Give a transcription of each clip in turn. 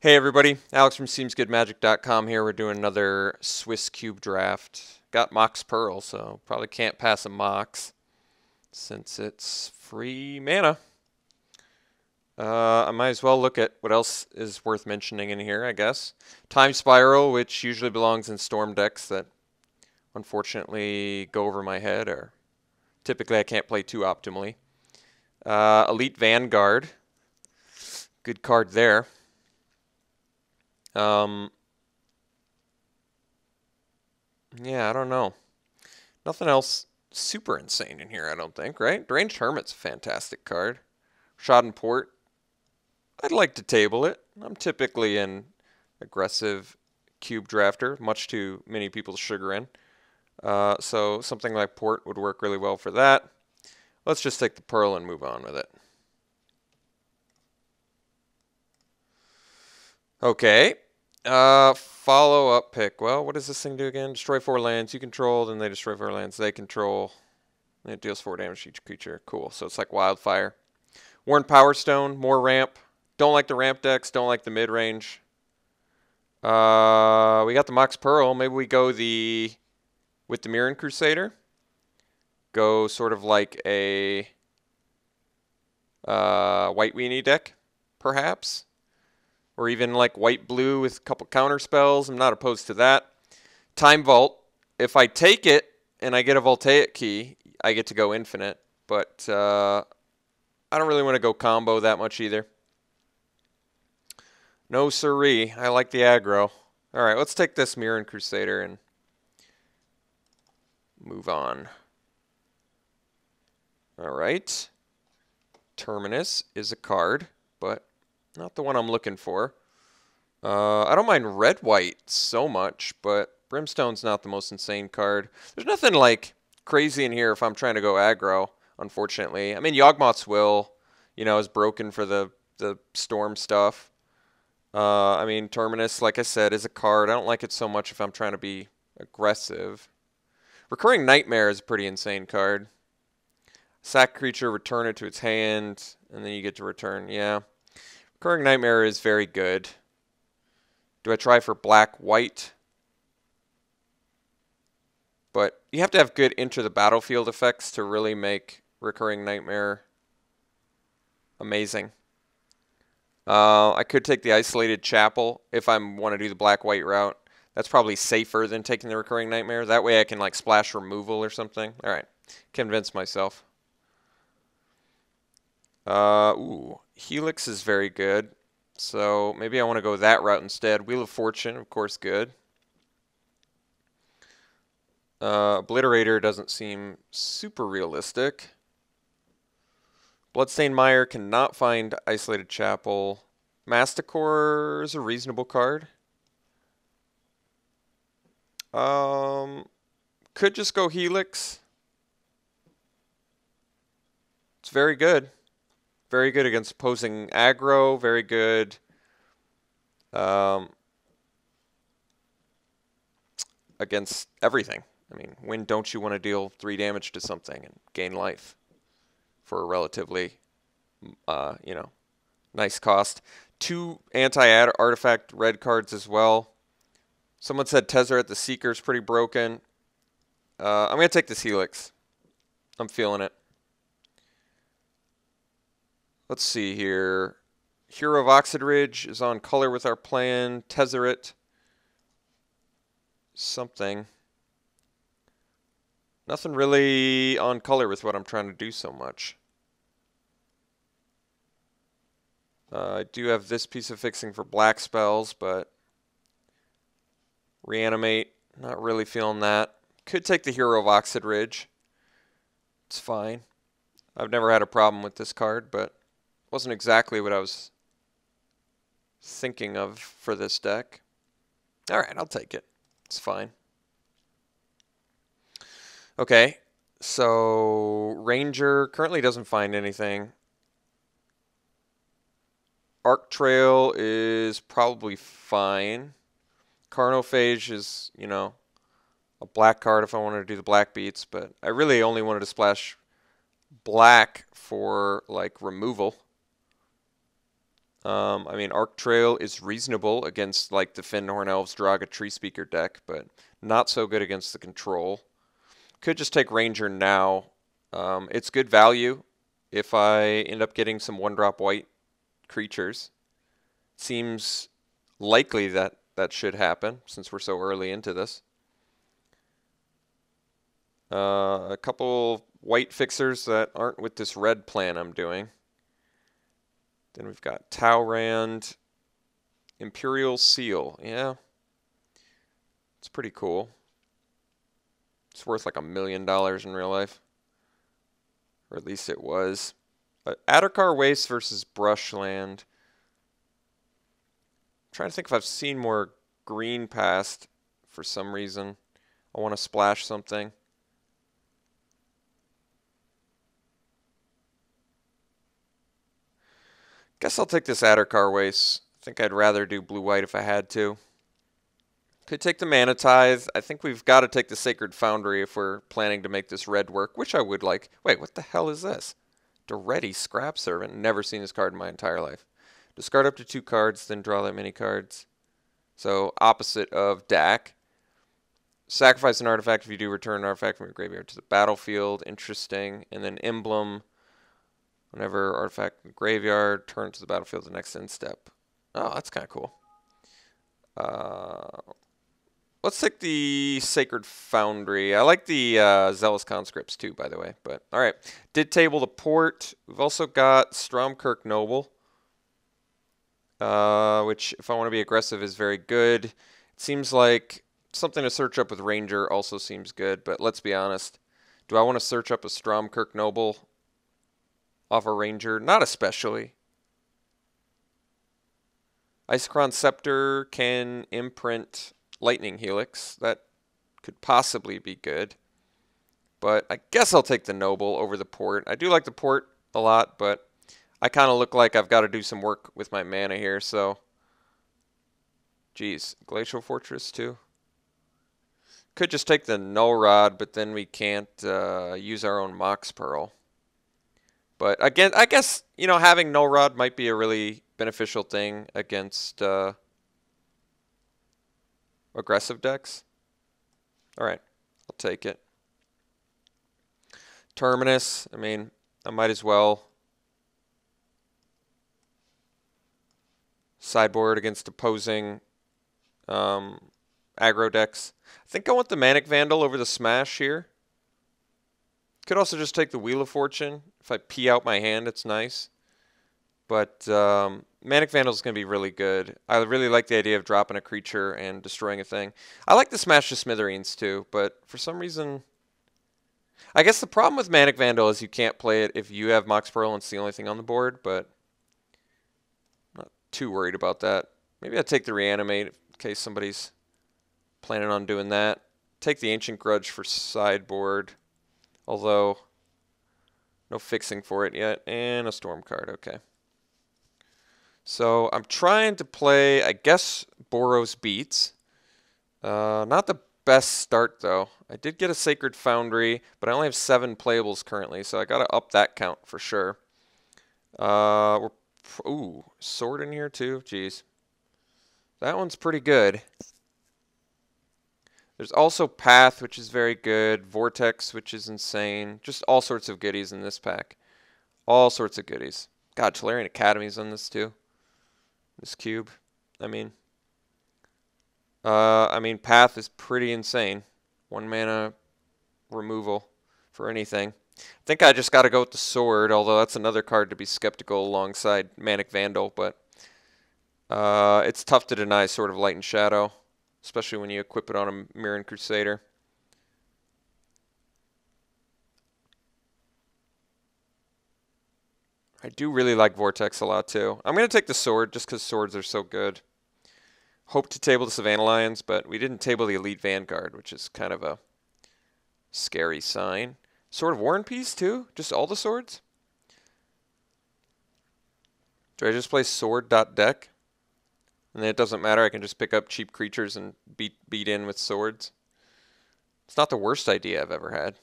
Hey everybody, Alex from SeemsGoodMagic.com here. We're doing another Swiss cube draft. Got Mox Pearl, so probably can't pass a Mox since it's free mana. I might as well look at what else is worth mentioning in here, I guess. Time Spiral, which usually belongs in Storm decks that unfortunately go over my head, or typically I can't play too optimally. Elite Vanguard, good card there. Yeah, I don't know. Nothing else super insane in here, I don't think, right? Deranged Hermit's a fantastic card. Schadenport, I'd like to table it. I'm typically an aggressive cube drafter, much to many people's chagrin. So something like Port would work really well for that. Let's just take the Pearl and move on with it. Okay. Follow-up pick. Well, what does this thing do again? Destroy 4 lands you control, then they destroy 4 lands they control. And it deals 4 damage to each creature. Cool. So it's like Wildfire. Worn Power Stone, more ramp. Don't like the ramp decks, don't like the mid-range. We got the Mox Pearl. Maybe we go with the Mirren Crusader. Go sort of like a White Weenie deck, perhaps. Or even like white-blue with a couple counter spells. I'm not opposed to that. Time Vault. If I take it and I get a Voltaic key, I get to go infinite. But I don't really want to go combo that much either. No siree. I like the aggro. Alright, let's take this Mirren Crusader and move on. Alright. Terminus is a card, but not the one I'm looking for. I don't mind red-white so much, but Brimstone's not the most insane card. There's nothing like crazy in here if I'm trying to go aggro, unfortunately. I mean, Yawgmoth's Will, is broken for the storm stuff. I mean, Terminus, like I said, is a card. I don't like it so much if I'm trying to be aggressive. Recurring Nightmare is a pretty insane card. Sack creature, return it to its hand, and then you get to return. Yeah. Recurring Nightmare is very good. Do I try for black-white? But you have to have good enter the battlefield effects to really make Recurring Nightmare amazing. I could take the Isolated Chapel if I want to do the black-white route. That's probably safer than taking the Recurring Nightmare. That way I can like splash removal or something. All right, convince myself. Ooh, Helix is very good. So maybe I want to go that route instead. Wheel of Fortune, of course, good. Obliterator doesn't seem super realistic. Bloodstained Mire cannot find Isolated Chapel. Masticore is a reasonable card. Could just go Helix. It's very good. Very good against opposing aggro. Very good against everything. I mean, when don't you want to deal 3 damage to something and gain life for a relatively, nice cost? 2 anti-artifact red cards as well. Someone said Tezzeret the Seeker is pretty broken. I'm going to take this Helix. I'm feeling it. Let's see here. Hero of Oxid Ridge is on color with our plan. Tezzeret. Something. Nothing really on color with what I'm trying to do so much. I do have this piece of fixing for black spells, but Reanimate, not really feeling that. Could take the Hero of Oxid Ridge. It's fine. I've never had a problem with this card, but wasn't exactly what I was thinking of for this deck. Alright, I'll take it. It's fine. Okay, so Ranger currently doesn't find anything. Arc Trail is probably fine. Carnophage is, a black card if I wanted to do the black beats, but I really only wanted to splash black for like removal. I mean, Arc Trail is reasonable against like the Fyndhorn Elves Draga Tree Speaker deck, but not so good against the control. Could just take Ranger now. It's good value if I end up getting some 1-drop white creatures. Seems likely that that should happen since we're so early into this. A couple white fixers that aren't with this red plan I'm doing. Then we've got Taurand, Imperial Seal. Yeah, it's pretty cool. It's worth like $1 million in real life. Or at least it was. Addercar Waste versus Brushland. I'm trying to think if I've seen more green past for some reason. I want to splash something. Guess I'll take this Addercar Waste. I think I'd rather do blue-white if I had to. Could take the Mana Tithe. I think we've got to take the Sacred Foundry if we're planning to make this red work, which I would like. Wait, what the hell is this? Doretti, Scrap Servant. Never seen this card in my entire life. Discard up to 2 cards, then draw that many cards. So, opposite of Dak. Sacrifice an artifact if you do return an artifact from your graveyard to the battlefield. Interesting. And then Emblem. Whenever artifact in the graveyard, turn to the battlefield the next end step. Oh, that's kind of cool. Let's take the Sacred Foundry. I like the Zealous Conscripts too, by the way. But all right, did table the port. We've also got Stromkirk Noble, which, if I want to be aggressive, is very good. It seems like something to search up with Ranger also seems good. But let's be honest, do I want to search up a Stromkirk Noble off a Ranger? Not especially. Isochron Scepter can imprint Lightning Helix. That could possibly be good. But I guess I'll take the Noble over the port. I do like the port a lot, but I kind of look like I've got to do some work with my mana here, so... Geez, Glacial Fortress too? Could just take the Null Rod, but then we can't use our own Mox Pearl. But again, I guess, you know, having Null Rod might be a really beneficial thing against aggressive decks. All right, I'll take it. Terminus, I mean, I might as well sideboard against opposing aggro decks. I think I want the Manic Vandal over the Smash here. Could also just take the Wheel of Fortune. If I pee out my hand, it's nice. But Manic Vandal is going to be really good. I really like the idea of dropping a creature and destroying a thing. I like the Smash to Smithereens too, but for some reason... I guess the problem with Manic Vandal is you can't play it if you have Mox Pearl and it's the only thing on the board, but I'm not too worried about that. Maybe I'll take the Reanimate in case somebody's planning on doing that. Take the Ancient Grudge for sideboard, although no fixing for it yet, and a Storm card, okay. So I'm trying to play, I guess, Boros Beats. Not the best start, though. I did get a Sacred Foundry, but I only have 7 playables currently, so I got to up that count for sure. Ooh, Sword in here, too? Jeez. That one's pretty good. There's also Path, which is very good. Vortex, which is insane. Just all sorts of goodies in this pack. All sorts of goodies. God, Tolarian Academy's on this, too. This cube. I mean, Path is pretty insane. 1 mana removal for anything. I think I just got to go with the Sword, although that's another card to be skeptical alongside Manic Vandal, but it's tough to deny Sword of Light and Shadow, especially when you equip it on a Mirran Crusader. I do really like Vortex a lot, too. I'm going to take the Sword just because swords are so good. Hope to table the Savannah Lions, but we didn't table the Elite Vanguard, which is kind of a scary sign. Sword of War and Peace, too? Just all the swords? Do I just play sword.deck? And then it doesn't matter, I can just pick up cheap creatures and beat in with swords. It's not the worst idea I've ever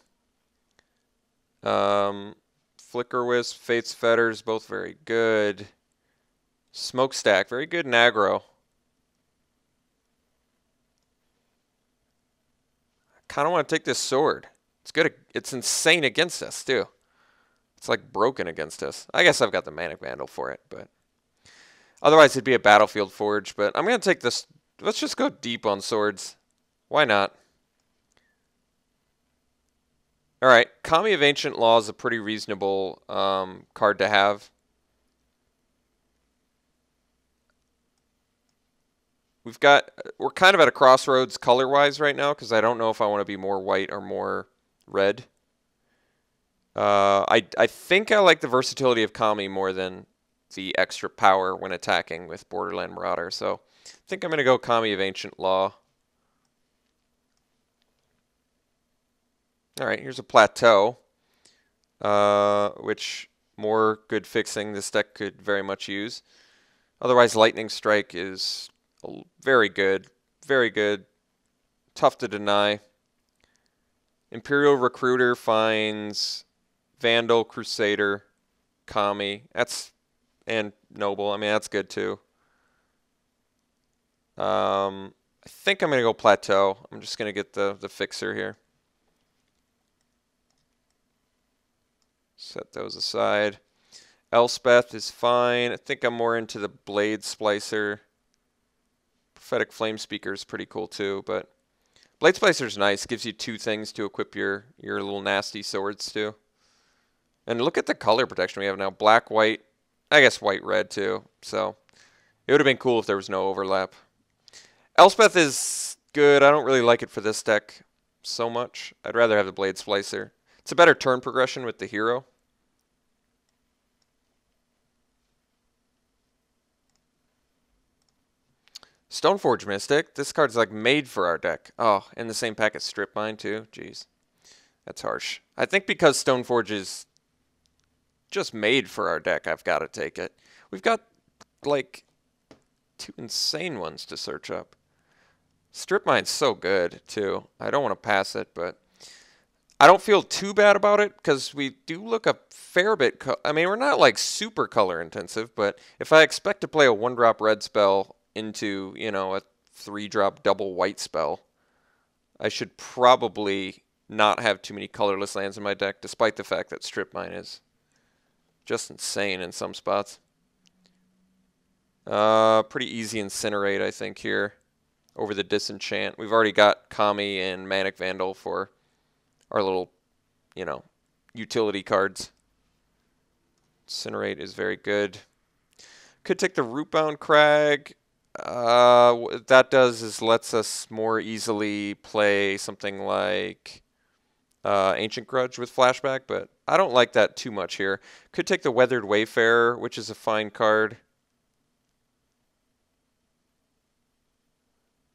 had. Flicker Wisp, Fate's Fetters, both very good. Smokestack, very good in aggro. Kind of want to take this sword. It's good. It's insane against us, too. It's like broken against us. I guess I've got the Manic Vandal for it, but otherwise it'd be a Battlefield Forge. But I'm going to take this. Let's just go deep on swords. Why not? All right. Kami of Ancient Law is a pretty reasonable card to have. We're kind of at a crossroads color-wise right now because I don't know if I want to be more white or more red. I think I like the versatility of Kami more than the extra power when attacking with Borderland Marauder. So I think I'm going to go Kami of Ancient Law. All right, here's a Plateau, which more good fixing this deck could very much use. Otherwise, Lightning Strike is very good, very good. Tough to deny. Imperial Recruiter finds Vandal, Crusader, Kami. And Noble. I mean, that's good too. I think I'm going to go Plateau. I'm just going to get the fixer here. Set those aside. Elspeth is fine. I think I'm more into the Blade Splicer. Prophetic Flame Speaker is pretty cool too, but Blade Splicer is nice. Gives you 2 things to equip your little nasty swords to. And look at the color protection we have now. Black, white. I guess white, red too. So it would have been cool if there was no overlap. Elspeth is good. I don't really like it for this deck so much. I'd rather have the Blade Splicer. It's a better turn progression with the hero. Stoneforge Mystic. This card's like made for our deck. Oh, in the same pack as Strip Mine too. Jeez. That's harsh. I think because Stoneforge is just made for our deck, I've got to take it. We've got like 2 insane ones to search up. Strip Mine's so good too. I don't want to pass it, but I don't feel too bad about it because we do look a fair bit. I mean, we're not like super color intensive, but if I expect to play a 1-drop red spell into, you know, a 3-drop double white spell, I should probably not have too many colorless lands in my deck, despite the fact that Strip Mine is just insane in some spots. Pretty easy Incinerate, I think, here over the Disenchant. We've already got Kami and Manic Vandal for our little, you know, utility cards. Incinerate is very good. Could take the Rootbound Crag. What that does is lets us more easily play something like Ancient Grudge with Flashback, but I don't like that too much here. Could take the Weathered Wayfarer, which is a fine card.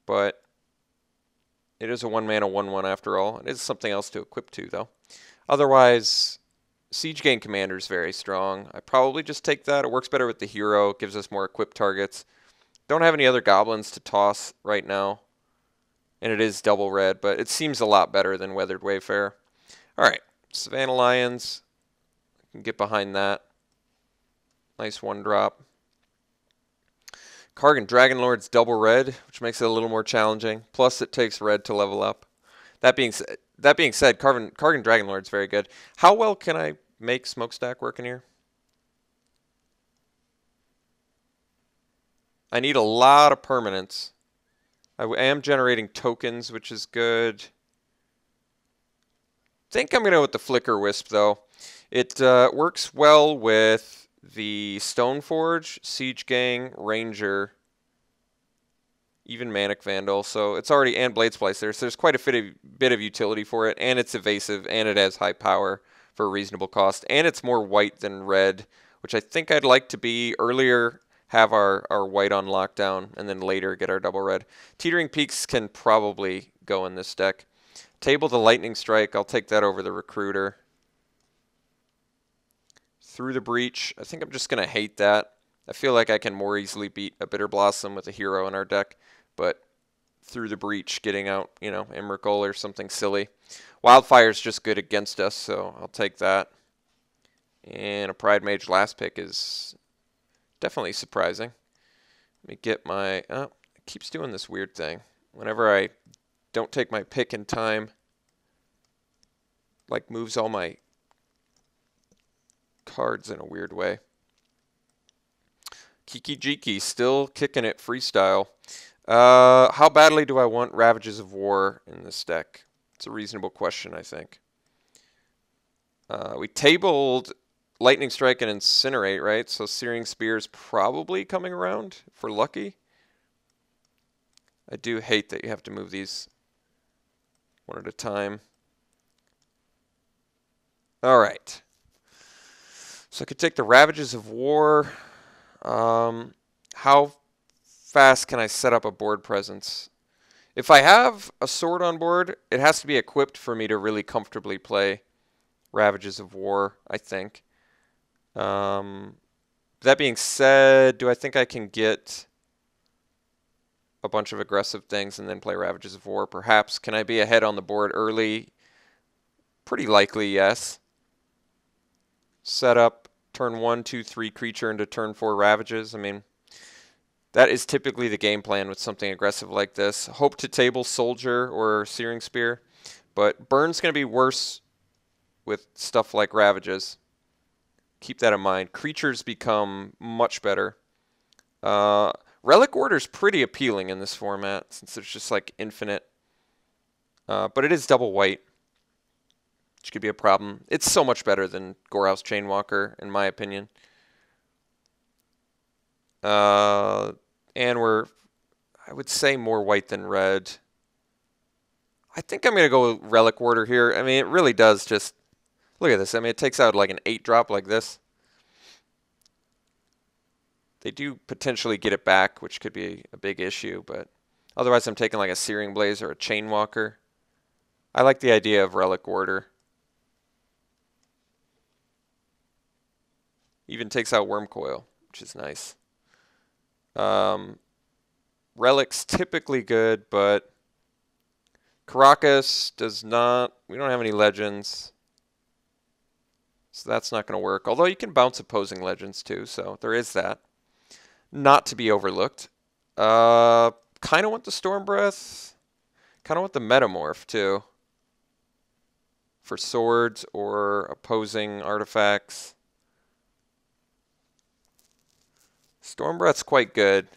But it is a 1-mana 1/1 after all. It is something else to equip to, though. Otherwise, Siege Gang Commander is very strong. I probably just take that. It works better with the hero. It gives us more equipped targets. Don't have any other goblins to toss right now. And it is double red, but it seems a lot better than Weathered Wayfarer. Alright, Savannah Lions. I can get behind that. Nice 1-drop. Kargan Dragonlord's double red, which makes it a little more challenging. Plus, it takes red to level up. That being said, Kargan Dragonlord's very good. How well can I make Smokestack work in here? I need a lot of permanents. I am generating tokens, which is good. I think I'm going to go with the Flicker Wisp, though. It works well with the Stoneforge, Siege Gang, Ranger, even Manic Vandal. So it's already, and Blade Splicer. So there's quite a bit of utility for it, and it's evasive, and it has high power for a reasonable cost, and it's more white than red, which I think I'd like to be earlier. Have our white on lockdown, and then later get our double red. Teetering Peaks can probably go in this deck. Table the Lightning Strike. I'll take that over the Recruiter. Through the Breach. I think I'm just going to hate that. I feel like I can more easily beat a Bitter Blossom with a hero in our deck, but Through the Breach, getting out, you know, Emrakul or something silly. Wildfire's just good against us, so I'll take that. And a Pride Mage last pick is definitely surprising. Let me get my... Oh, it keeps doing this weird thing. Whenever I don't take my pick in time, like moves all my cards in a weird way. Kiki Jiki still kicking it freestyle. How badly do I want Ravages of War in this deck? It's a reasonable question, I think. We tabled Lightning Strike and Incinerate, right? So Searing Spear is probably coming around for lucky. I do hate that you have to move these one at a time. All right. So I could take the Ravages of War. How fast can I set up a board presence? If I have a sword on board, it has to be equipped for me to really comfortably play Ravages of War, I think. That being said, do I think I can get a bunch of aggressive things and then play Ravages of War? Perhaps. Can I be ahead on the board early? Pretty likely, yes. Set up turn 1, 2, 3 creature into turn 4 Ravages. I mean, that is typically the game plan with something aggressive like this. Hope to table Soldier or Searing Spear, but Burn's going to be worse with stuff like Ravages. Keep that in mind. Creatures become much better. Relic Order's pretty appealing in this format since it's just like infinite. But it is double white, which could be a problem. It's so much better than Gorehouse Chainwalker, in my opinion. And we're, I would say, more white than red. I think I'm going to go with Relic Order here. I mean, it really does just... Look at this. I mean, it takes out like an 8-drop like this. They do potentially get it back, which could be a big issue, but otherwise I'm taking like a Searing Blaze or a Chainwalker. I like the idea of Relic Order. Even takes out Wormcoil, which is nice. Relic's typically good, but Caracas does not... We don't have any legends. So that's not going to work. Although you can bounce opposing legends too, so there is that. Not to be overlooked. Kind of want the Storm Breath. Kind of want the Metamorph too. For swords or opposing artifacts. Storm Breath's quite good.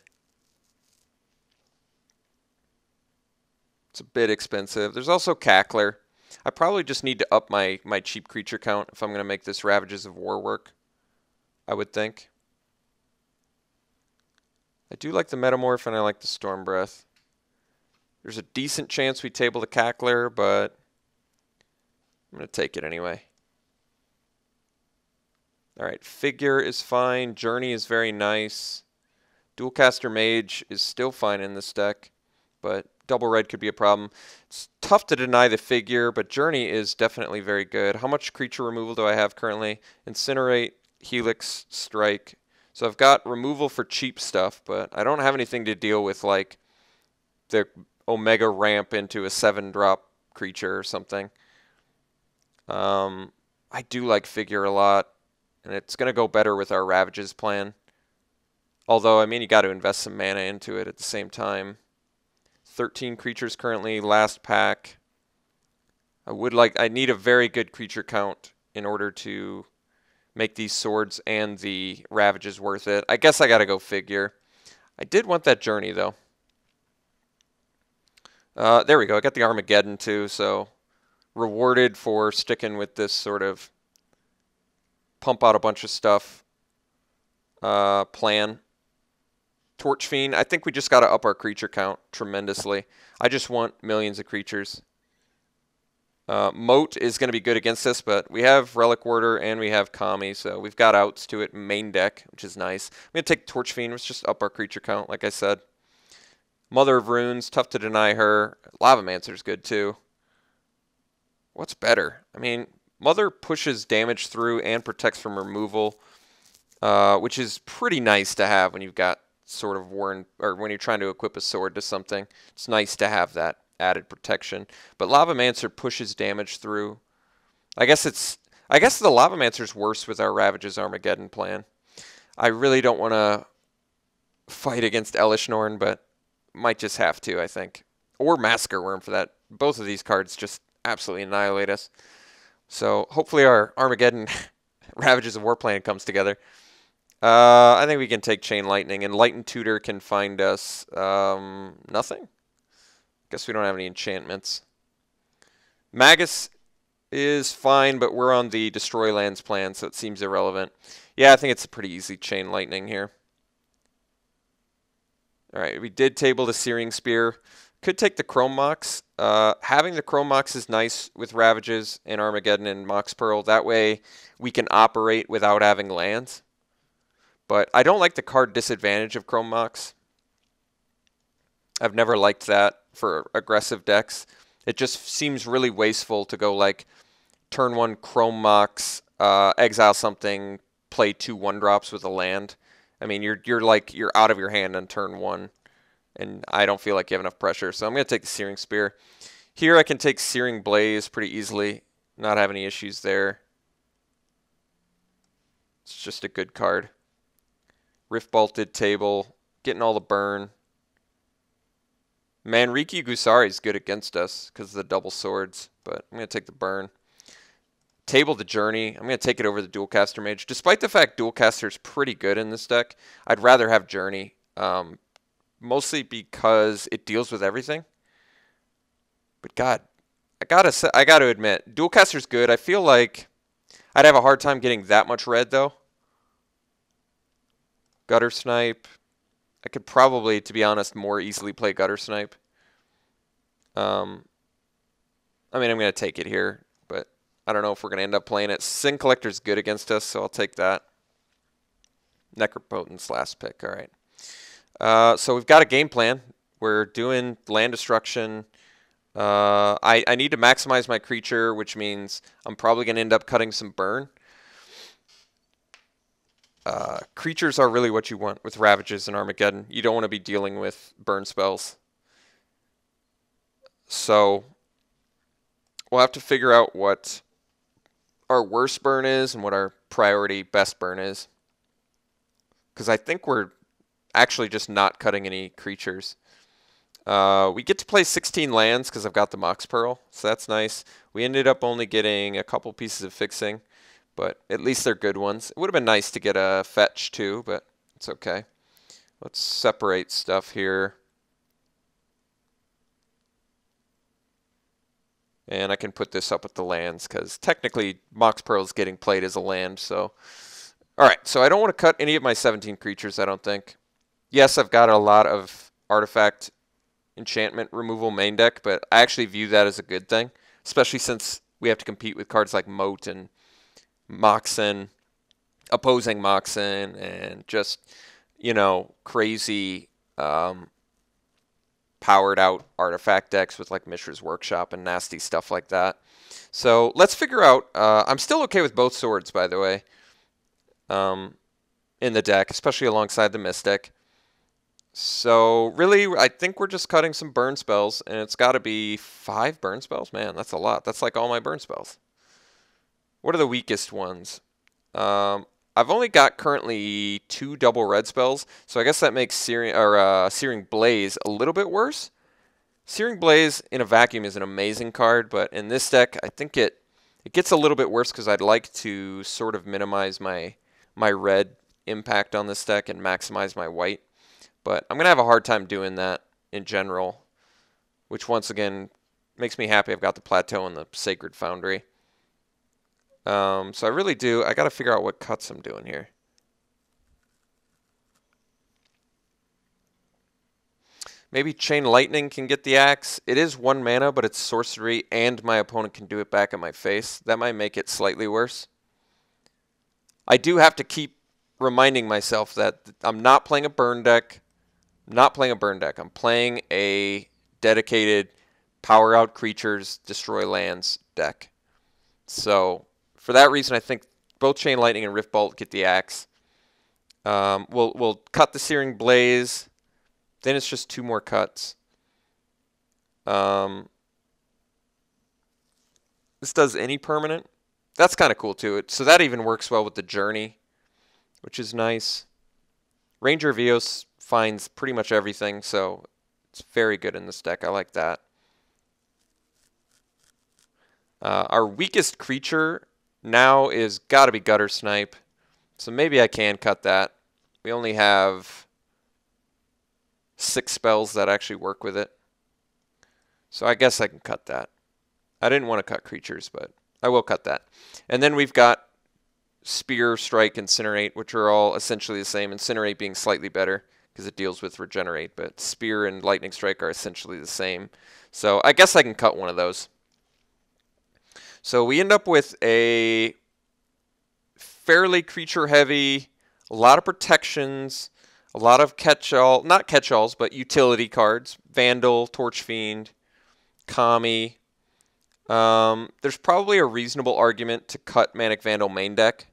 It's a bit expensive. There's also Cackler. I probably just need to up my cheap creature count if I'm going to make this Ravages of War work, I would think. I do like the Metamorph and I like the Storm Breath. There's a decent chance we table the Cackler, but I'm going to take it anyway. Alright, Figure is fine. Journey is very nice. Dualcaster Mage is still fine in this deck, but double red could be a problem. It's tough to deny the Figure, but Journey is definitely very good. How much creature removal do I have currently? Incinerate, Helix, Strike. So I've got removal for cheap stuff, but I don't have anything to deal with like the Omega ramp into a 7-drop creature or something. I do like Figure a lot, and it's going to go better with our Ravages plan. Although, I mean, you got to invest some mana into it at the same time. 13 creatures currently, last pack. I need a very good creature count in order to make these swords and the Ravages worth it. I guess I got to go Figure. I did want that Journey, though. There we go. I got the Armageddon, too, so rewarded for sticking with this sort of pump out a bunch of stuff plan. Torch Fiend, I think we just got to up our creature count tremendously. I just want millions of creatures. Moat is going to be good against this, but we have Relic Order and we have Kami, so we've got outs to it main deck, which is nice. I'm going to take Torch Fiend. Let's just up our creature count, like I said. Mother of Runes, tough to deny her. Lavamancer's good, too. What's better? I mean, Mother pushes damage through and protects from removal, which is pretty nice to have when you've got sort of worn, or when you're trying to equip a sword to something. It's nice to have that added protection. But Lavamancer pushes damage through. I guess the Lavamancer's worse with our Ravages Armageddon plan. I really don't want to fight against Elishnorn, but might just have to, I think. Or Massacre Worm for that. Both of these cards just absolutely annihilate us. So hopefully our Armageddon Ravages of Warplane comes together. I think we can take Chain Lightning, and Light and Tutor can find us nothing. Guess we don't have any enchantments. Magus is fine, but we're on the Destroy Lands plan, so it seems irrelevant. Yeah, I think it's a pretty easy Chain Lightning here. Alright, we did table the Searing Spear. Could take the Chrome Mox. Having the Chrome Mox is nice with Ravages and Armageddon and Mox Pearl. That way we can operate without having lands. But I don't like the card disadvantage of Chrome Mox. I've never liked that for aggressive decks. It just seems really wasteful to go like turn 1 Chrome Mox, exile something, play 2 1-drops with a land. I mean, you're out of your hand on turn 1, and I don't feel like you have enough pressure. So I'm going to take the Searing Spear. Here I can take Searing Blaze pretty easily, not have any issues there. It's just a good card. Rift Bolted table, getting all the burn. Manriki Gusari is good against us because of the double swords, but I'm going to take the burn. Table the Journey. I'm going to take it over the Dualcaster Mage. Despite the fact Dualcaster is pretty good in this deck, I'd rather have Journey, mostly because it deals with everything. But God, I gotta admit, Dualcaster's good. I feel like I'd have a hard time getting that much red though. Gutter Snipe. I could probably, to be honest, more easily play Gutter Snipe. I mean, I'm going to take it here, but I don't know if we're going to end up playing it. Sin Collector's good against us, so I'll take that. Necropotent's last pick. All right. So we've got a game plan. We're doing land destruction. I need to maximize my creature, which means I'm probably going to end up cutting some burn. Creatures are really what you want with Ravages and Armageddon. You don't want to be dealing with burn spells. So we'll have to figure out what our worst burn is and what our priority best burn is. Because I think we're actually just not cutting any creatures. We get to play 16 lands because I've got the Mox Pearl, so that's nice. We ended up only getting a couple pieces of fixing, but at least they're good ones. It would have been nice to get a fetch too, but it's okay. Let's separate stuff here. And I can put this up with the lands because technically Mox Pearl is getting played as a land. So, all right. So I don't want to cut any of my 17 creatures, I don't think. Yes, I've got a lot of artifact enchantment removal main deck, but I actually view that as a good thing, especially since we have to compete with cards like Moat and Moxen, opposing Moxen, and just, you know, crazy powered out artifact decks with like Mishra's Workshop and nasty stuff like that. So let's figure out, I'm still okay with both swords, by the way, in the deck, especially alongside the Mystic. So really, I think we're just cutting some burn spells, and it's got to be 5 burn spells. Man, that's a lot. That's like all my burn spells. What are the weakest ones? I've only got currently 2 double red spells, so I guess that makes Searing Blaze a little bit worse. Searing Blaze in a vacuum is an amazing card, but in this deck, I think it gets a little bit worse because I'd like to sort of minimize my red impact on this deck and maximize my white. But I'm going to have a hard time doing that in general, which once again makes me happy I've got the Plateau and the Sacred Foundry. So I really do. I got to figure out what cuts I'm doing here. Maybe Chain Lightning can get the axe. It is 1 mana, but it's sorcery, and my opponent can do it back in my face. That might make it slightly worse. I do have to keep reminding myself that I'm not playing a burn deck. I'm playing a dedicated power out creatures, destroy lands deck. So for that reason, I think both Chain Lightning and Rift Bolt get the axe. We'll cut the Searing Blaze. Then it's just 2 more cuts. This does any permanent. That's kind of cool too. So that even works well with the Journey, which is nice. Ranger Vios finds pretty much everything, so it's very good in this deck. I like that. Our weakest creature now is got to be Gutter Snipe, so maybe I can cut that. We only have 6 spells that actually work with it, so I guess I can cut that. I didn't want to cut creatures, but I will cut that. And then we've got Spear, Strike, Incinerate, which are all essentially the same. Incinerate being slightly better because it deals with Regenerate, but Spear and Lightning Strike are essentially the same. So I guess I can cut one of those. So we end up with a fairly creature-heavy, a lot of protections, a lot of catch-all, not catch-alls, but utility cards. Vandal, Torch Fiend, Kami. There's probably a reasonable argument to cut Manic Vandal main deck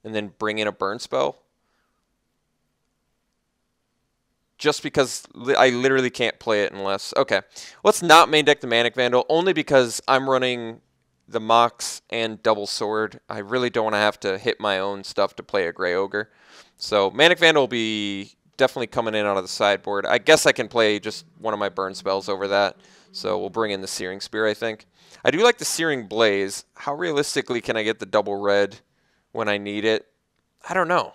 and then bring in a burn spell. Just because I literally can't play it unless... Okay, let's not main deck the Manic Vandal, only because I'm running the Mox and Double Sword. I really don't want to have to hit my own stuff to play a Grey Ogre. So Manic Vandal will be definitely coming in out of the sideboard. I guess I can play just one of my burn spells over that. So we'll bring in the Searing Spear, I think. I do like the Searing Blaze. How realistically can I get the double red when I need it? I don't know.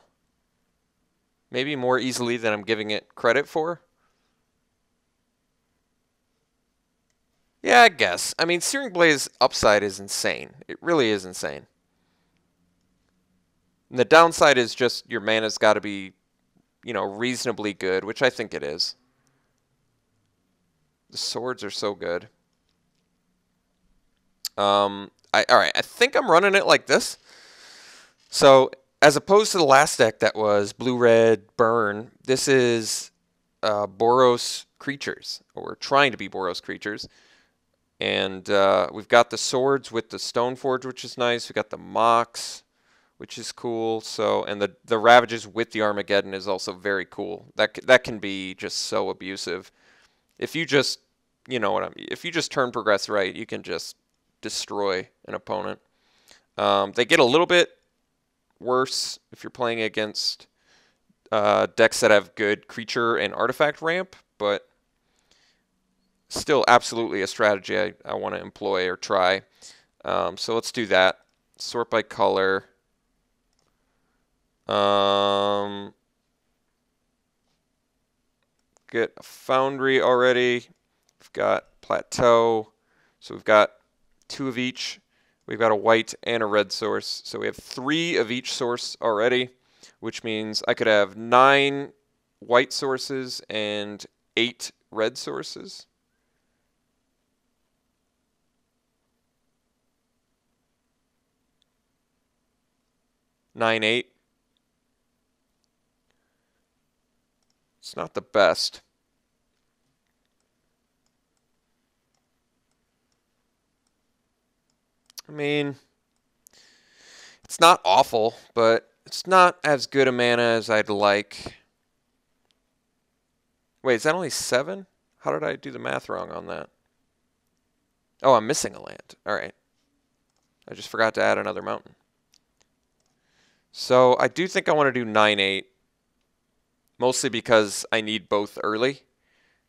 Maybe more easily than I'm giving it credit for. Yeah, I guess. I mean, Searing Blaze upside is insane. It really is insane. And the downside is just your mana's got to be, you know, reasonably good, which I think it is. The swords are so good. All right, I think I'm running it like this. So, as opposed to the last deck that was blue-red burn, this is Boros creatures, or trying to be Boros creatures. And we've got the swords with the Stoneforge, which is nice. We've got the Mox, which is cool. So, and the Ravages with the Armageddon is also very cool. That can be just so abusive. If you just, you know what I mean, if you just turn progress right, you can just destroy an opponent. They get a little bit worse if you're playing against decks that have good creature and artifact ramp, but still absolutely a strategy I want to employ or try. So let's do that. Sort by color. Get a Foundry already. We've got Plateau. So we've got 2 of each. We've got a white and a red source. So we have 3 of each source already, which means I could have 9 white sources and 8 red sources. Nine, 8. It's not the best. I mean, it's not awful, but it's not as good a mana as I'd like. Wait, is that only 7? How did I do the math wrong on that? Oh, I'm missing a land. All right. I just forgot to add another mountain. So I do think I want to do 9-8, mostly because I need both early.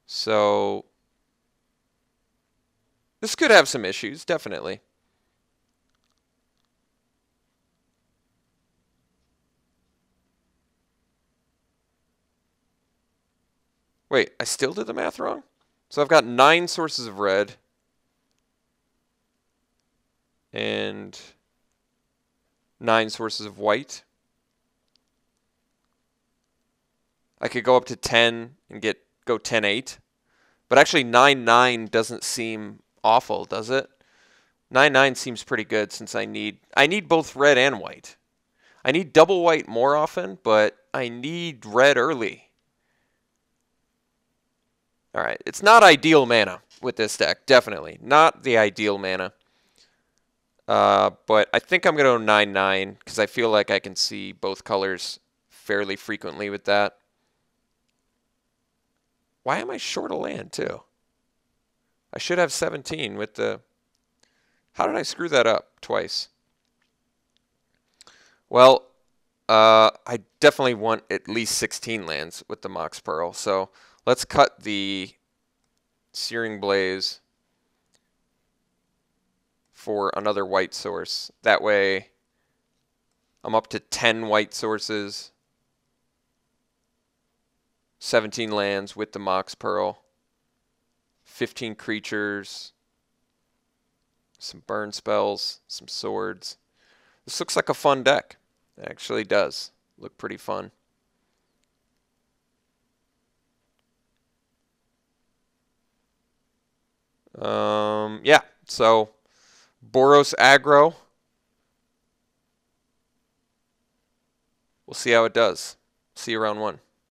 So this could have some issues, definitely. Wait, I still did the math wrong? So I've got 9 sources of red and 9 sources of white. I could go up to 10 and go 10-8. But actually 9-9 doesn't seem awful, does it? 9-9 seems pretty good since I need both red and white. I need double white more often, but I need red early. All right, it's not ideal mana with this deck, definitely. Not the ideal mana. But I think I'm going to go 9-9 because I feel like I can see both colors fairly frequently with that. Why am I short a land, too? I should have 17 with the... How did I screw that up twice? Well, I definitely want at least 16 lands with the Mox Pearl. So let's cut the Searing Blaze for another white source. That way I'm up to 10 white sources, 17 lands with the Mox Pearl, 15 creatures, some burn spells, some swords. This looks like a fun deck. It actually does look pretty fun. Yeah, so Boros aggro. We'll see how it does. See you round 1.